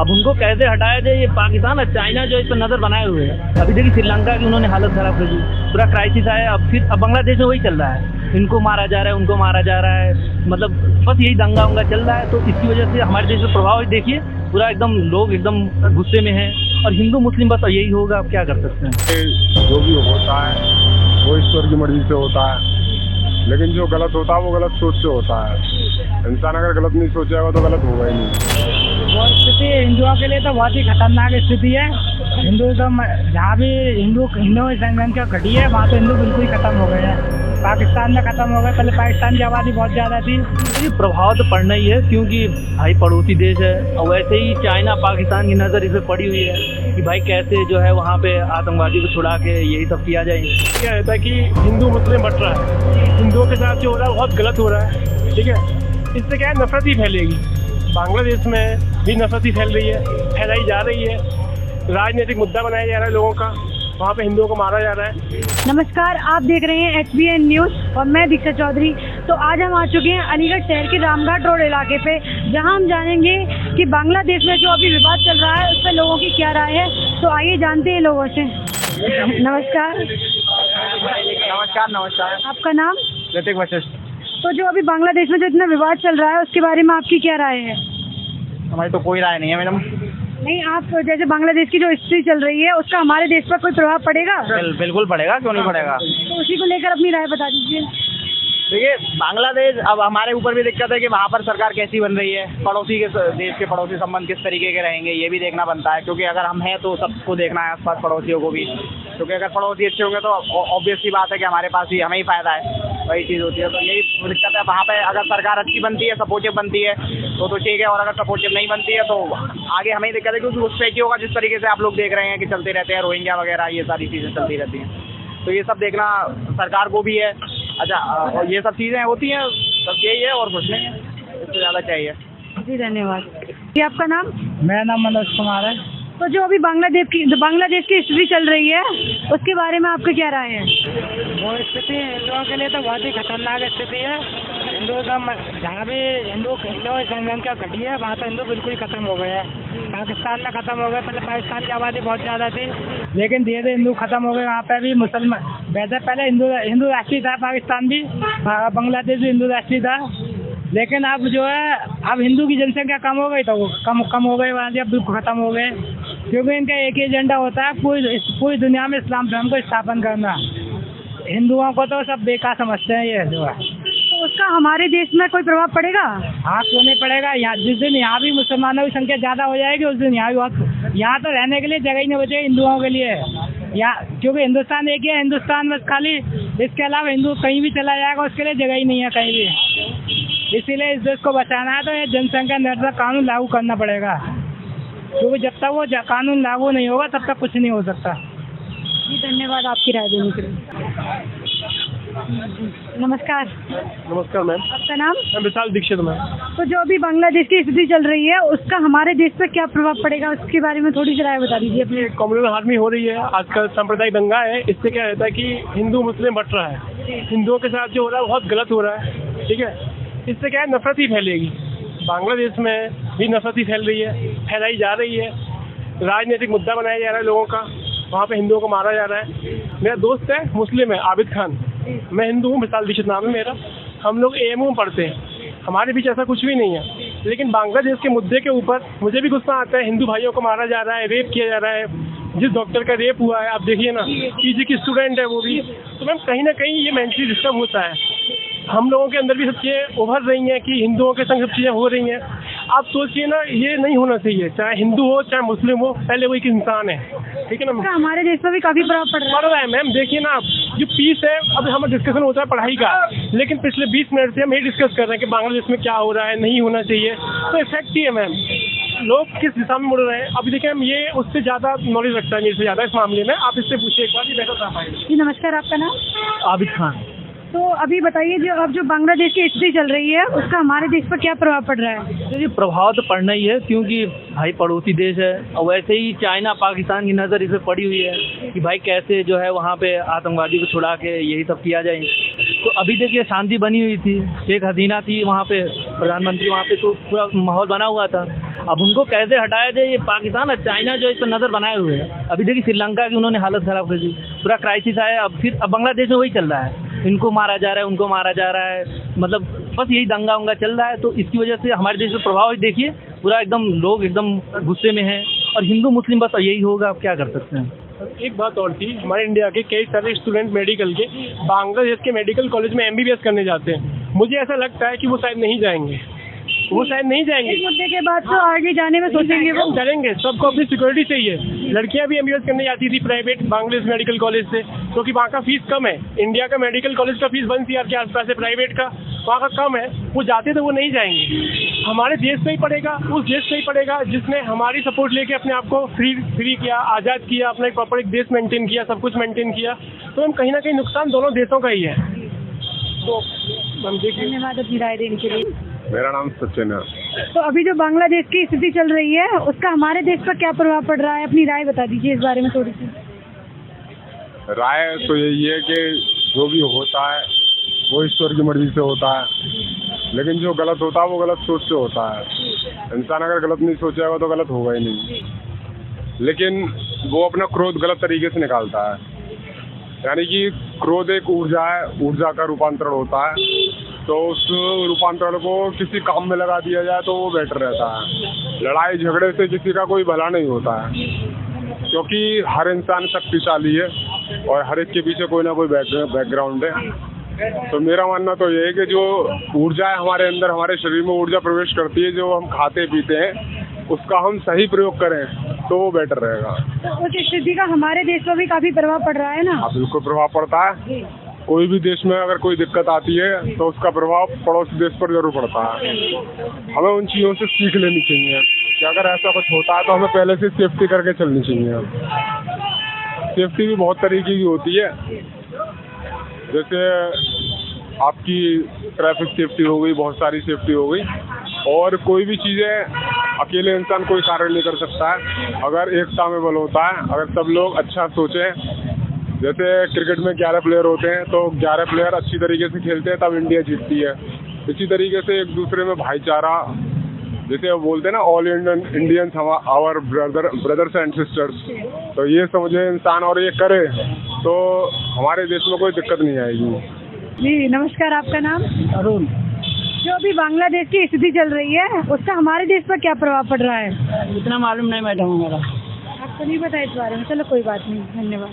अब उनको कैसे हटाया जाए, ये पाकिस्तान और चाइना जो इस पर नजर बनाए हुए है। अभी देखिए श्रीलंका की उन्होंने हालत खराब कर दी, पूरा क्राइसिस आया। अब बांग्लादेश में वही चल रहा है, इनको मारा जा रहा है, उनको मारा जा रहा है, मतलब बस यही दंगा उंगा चल रहा है। तो इसकी वजह से हमारे देश में प्रभाव देखिए, पूरा एकदम लोग एकदम गुस्से में हैं, और हिंदू मुस्लिम बस यही होगा, अब क्या कर सकते हैं। जो भी होता है वो ईश्वर की मर्जी से होता है, लेकिन जो गलत होता है वो गलत सोच से होता है। इंसान अगर गलत नहीं सोचेगा तो गलत होगा ही नहीं। वो स्थिति हिंदुओं के लिए तो बहुत ही खतरनाक स्थिति है। हिंदू तो जहाँ भी हिंदू संख्या घटी है वहाँ तो हिंदू बिल्कुल ही खत्म हो गए हैं। पाकिस्तान में खत्म हो गए, पहले पाकिस्तान की आबादी बहुत ज़्यादा थी। ये प्रभाव तो पड़ना ही है, क्योंकि भाई पड़ोसी देश है, और वैसे ही चाइना पाकिस्तान की नज़र इस पर पड़ी हुई है कि भाई कैसे जो है वहाँ पे आतंकवादी को छुड़ा के यही सब किया जाए। क्या रहता है कि हिंदू मुस्लिम बट रहा है, हिंदुओं के साथ जो हो रहा है बहुत गलत हो रहा है, ठीक है। इससे क्या है, नफरत ही फैलेगी। बांग्लादेश में भी नफरत ही फैल रही है, फैलाई जा रही है, राजनीतिक मुद्दा बनाया जा रहा है लोगों का, वहाँ पे हिंदुओं को मारा जा रहा है। नमस्कार, आप देख रहे हैं HBN न्यूज़ और मैं दीक्षा चौधरी। तो आज हम आ चुके हैं अलीगढ़ शहर के रामघाट रोड इलाके पे, जहां हम जानेंगे कि बांग्लादेश में जो अभी विवाद चल रहा है उस पर लोगों की क्या राय है। तो आइए जानते हैं लोगों से। नमस्कार। नमस्कार। आपका नाम? ऋतिक वशिष्ठ। तो जो अभी बांग्लादेश में जो इतना विवाद चल रहा है उसके बारे में आपकी क्या राय है? हमारी तो कोई राय नहीं है मैडम। नहीं, आप जैसे बांग्लादेश की जो स्थिति चल रही है उसका हमारे देश पर कोई प्रभाव पड़ेगा? बिल्कुल पड़ेगा, क्यों नहीं पड़ेगा। तो उसी को लेकर अपनी राय बता दीजिए। देखिए, बांग्लादेश, अब हमारे ऊपर भी दिक्कत है कि वहाँ पर सरकार कैसी बन रही है, पड़ोसी के देश के पड़ोसी संबंध किस तरीके के रहेंगे, ये भी देखना बनता है। क्योंकि अगर हम हैं तो सबको देखना है, आसपास पड़ोसियों को भी, क्योंकि अगर पड़ोसी अच्छे होंगे तो ऑब्वियस सी बात है कि हमारे पास ही हमें ही फायदा है, वही चीज़ होती है। तो यही दिक्कत है वहाँ पे। अगर सरकार अच्छी बनती है, सपोर्टिव बनती है तो ठीक है, और अगर सपोर्टिव नहीं बनती है तो आगे हमें ही दिक्कत है। क्योंकि उस पे क्या होगा, जिस तरीके से आप लोग देख रहे हैं कि चलते रहते हैं रोहिंग्या वगैरह, ये सारी चीज़ें चलती रहती हैं, तो ये सब देखना सरकार को भी है। अच्छा, और ये सब चीज़ें होती हैं, बस यही है और कुछ नहीं है, इससे ज़्यादा चाहिए। जी धन्यवाद। जी आपका नाम? मेरा नाम मनोज कुमार है। तो जो अभी बांग्लादेश की स्थिति चल रही है उसके बारे में आपकी क्या राय है? वो स्थिति हिंदुओं के लिए तो बहुत ही खतरनाक स्थिति है। हिंदू जहाँ भी हिंदू संख्या घटी है वहाँ तो हिंदू बिल्कुल ही खत्म हो गए हैं। पाकिस्तान में खत्म हो गए, पहले पाकिस्तान की आबादी बहुत ज़्यादा थी, लेकिन धीरे धीरे हिंदू खत्म हो गए। वहाँ पे भी मुसलमान, वैसे पहले हिंदू राष्ट्रीय था पाकिस्तान भी, बांग्लादेश भी हिंदू राष्ट्रीय था, लेकिन अब जो है अब हिंदू की जनसंख्या कम हो गई तो वो कम हो गई, वहाँ से अब बिल्कुल खत्म हो गए। क्योंकि इनका एक ही एजेंडा होता है पूरी दुनिया में इस्लाम धर्म को स्थापन करना। हिंदुओं को तो सब बेकार समझते हैं ये जो है। तो उसका हमारे देश में कोई प्रभाव पड़ेगा? हाँ, क्यों नहीं पड़ेगा। यहाँ जिस दिन यहाँ भी मुसलमानों की संख्या ज़्यादा हो जाएगी उस दिन यहाँ तो रहने के लिए जगह ही नहीं बचेगी हिंदुओं के लिए। यहाँ क्योंकि हिंदुस्तान एक ही है, हिंदुस्तान में खाली, इसके अलावा हिंदू कहीं भी चला जाएगा उसके लिए जगह ही नहीं है कहीं भी। इसीलिए इस देश को बचाना है तो ये जनसंख्या नियंत्रण कानून लागू करना पड़ेगा, क्योंकि जब तक वो कानून लागू नहीं होगा तब तक कुछ नहीं हो सकता। जी धन्यवाद आपकी राय देने के लिए। नमस्कार। नमस्कार मैम। आपका नाम? मैं विशाल दीक्षित मैम। तो जो अभी बांग्लादेश की स्थिति चल रही है उसका हमारे देश पर क्या प्रभाव पड़ेगा, उसके बारे में थोड़ी सी राय बता दीजिए अपनी। कम्युनल हार्मनी हो रही है आजकल, सांप्रदायिक दंगा है। इससे क्या रहता है कि हिंदू मुस्लिम बट रहा है, हिंदुओं के साथ जो हो रहा है बहुत गलत हो रहा है, ठीक है। इससे क्या है, नफरत ही फैलेगी। बांग्लादेश में भी नफरत ही फैल रही है, फैलाई जा रही है, राजनीतिक मुद्दा बनाया जा रहा है लोगों का, वहाँ पे हिंदुओं को मारा जा रहा है। मेरा दोस्त है मुस्लिम है, आबिद खान, मैं हिंदू हूँ, विशाल दीक्षित नाम है मेरा। हम लोग AMU में पढ़ते हैं, हमारे बीच ऐसा कुछ भी नहीं है। लेकिन बांग्लादेश के मुद्दे के ऊपर मुझे भी गुस्सा आता है। हिंदू भाइयों को मारा जा रहा है, रेप किया जा रहा है। जिस डॉक्टर का रेप हुआ है, आप देखिए ना, PG की स्टूडेंट है वो भी। तो मैम कहीं ना कहीं ये मेंटली डिस्टर्ब होता है। हम लोगों के अंदर भी सब चीज़ें उभर रही हैं कि हिंदुओं के संग सब चीज़ें हो रही हैं। आप सोचिए ना, ये नहीं होना चाहिए, चाहे हिंदू हो चाहे मुस्लिम हो, पहले वो एक इंसान है, ठीक है ना। हमारे देश पर भी काफी प्रभाव पड़ रहा है मैम। देखिए ना, आप जो पीस है, अब हमारा डिस्कशन होता है पढ़ाई का, लेकिन पिछले 20 मिनट से हम यही डिस्कस कर रहे हैं कि बांग्लादेश में क्या हो रहा है, नहीं होना चाहिए। तो इफेक्ट ही है मैम, लोग किस दिशा में मुड़ रहे हैं। अभी देखिए, हम ये उससे ज़्यादा नॉलेज रखता है मेरे से ज़्यादा इस मामले में, आप इससे पूछिए एक बार, ये बेहतर बता पाएंगे। जी नमस्कार, आपका नाम? आबिद खान। तो अभी बताइए, जो बांग्लादेश की स्थिति चल रही है उसका हमारे देश पर क्या प्रभाव पड़ रहा है? तो ये प्रभाव तो पड़ना ही है, क्योंकि भाई पड़ोसी देश है, और वैसे ही चाइना पाकिस्तान की नज़र इस पर पड़ी हुई है कि भाई कैसे जो है वहाँ पे आतंकवादी को छुड़ा के यही सब किया जाए। तो अभी देखिए शांति बनी हुई थी, शेख हसीना थी वहाँ पे प्रधानमंत्री, वहाँ पे तो पूरा माहौल बना हुआ था। अब उनको कैसे हटाया जाए, ये पाकिस्तान और चाइना जो इस पर नज़र बनाए हुए हैं। अभी देखिए श्रीलंका की उन्होंने हालत ख़राब कर दी, पूरा क्राइसिस आया। अब बांग्लादेश में वही चल रहा है, इनको मारा जा रहा है, उनको मारा जा रहा है, मतलब बस यही दंगा उंगा चल रहा है। तो इसकी वजह से हमारे देश में प्रभाव देखिए, पूरा एकदम लोग एकदम गुस्से में हैं, और हिंदू मुस्लिम बस यही होगा, अब क्या कर सकते हैं। एक बात और थी, हमारे इंडिया के कई सारे स्टूडेंट मेडिकल के बांग्लादेश के मेडिकल कॉलेज में MBBS करने जाते हैं। मुझे ऐसा लगता है कि वो शायद नहीं जाएंगे, इस मुद्दे के बाद तो आगे जाने में सोचेंगे वो चलेंगे। सबको अपनी सिक्योरिटी चाहिए। लड़कियां भी MBBS करने जाती थी प्राइवेट बांग्लादेश मेडिकल कॉलेज से, क्योंकि वहाँ का फीस कम है। इंडिया का मेडिकल कॉलेज का फीस 1 CR के आसपास है, प्राइवेट का वहाँ का कम है। वो जाते तो वो नहीं जाएंगे। हमारे देश से ही पढ़ेगा, उस देश से ही पढ़ेगा जिसने हमारी सपोर्ट लेके अपने आप को फ्री किया, आज़ाद किया, अपना एक प्रॉपर एक देश मेंटेन किया, सब कुछ मेंटेन किया। तो हम कहीं ना कहीं नुकसान दोनों देशों का ही है। तो हम देखिए। धन्यवाद अपनी राय देने के लिए। मेरा नाम सचिन है। तो अभी जो बांग्लादेश की स्थिति चल रही है उसका हमारे देश पर क्या प्रभाव पड़ रहा है, अपनी राय बता दीजिए इस बारे में थोड़ी सी। राय तो यही है कि जो भी होता है वो ईश्वर की मर्जी से होता है, लेकिन जो गलत होता है वो गलत सोच से होता है। इंसान अगर गलत नहीं सोचेगा तो गलत होगा ही नहीं, लेकिन वो अपना क्रोध गलत तरीके से निकालता है। यानी कि क्रोध एक ऊर्जा है, ऊर्जा का रूपांतरण होता है, तो उस रूपांतरण को किसी काम में लगा दिया जाए तो वो बेटर रहता है। लड़ाई झगड़े से किसी का कोई भला नहीं होता है, क्योंकि हर इंसान शक्तिशाली है और हर एक के पीछे कोई ना कोई बैकग्राउंड है। तो मेरा मानना तो ये है कि जो ऊर्जा है हमारे अंदर, हमारे शरीर में ऊर्जा प्रवेश करती है, जो हम खाते पीते हैं उसका हम सही प्रयोग करें तो वो बेटर रहेगा। तो उस स्थिति का हमारे देश पर भी काफी प्रभाव पड़ रहा है ना। हाँ, बिल्कुल प्रभाव पड़ता है। कोई भी देश में अगर कोई दिक्कत आती है तो उसका प्रभाव पड़ोसी देश पर जरूर पड़ता है। हमें उन चीज़ों से सीख लेनी चाहिए कि अगर ऐसा कुछ होता है तो हमें पहले से सेफ्टी करके चलनी चाहिए। सेफ्टी भी बहुत तरीके की होती है, जैसे आपकी ट्रैफिक सेफ्टी हो गई, बहुत सारी सेफ्टी हो गई, और कोई भी चीज़ें अकेले इंसान कोई कार्य नहीं कर सकता है। अगर एकता में बल होता है, अगर सब लोग अच्छा सोचें। जैसे क्रिकेट में 11 प्लेयर होते हैं तो 11 प्लेयर अच्छी तरीके से खेलते हैं तब इंडिया जीतती है। इसी तरीके से एक दूसरे में भाईचारा, जैसे वो बोलते हैं ना, all Indians our brothers and sisters, तो ये समझे इंसान और ये करे तो हमारे देश में कोई दिक्कत नहीं आएगी। जी नमस्कार, आपका नाम? अरुण। जो अभी बांग्लादेश की स्थिति चल रही है उसका हमारे देश पर क्या प्रभाव पड़ रहा है? इतना मालूम नहीं मैडम मेरा। आपको नहीं पता इस बारे में? चलो कोई बात नहीं, धन्यवाद।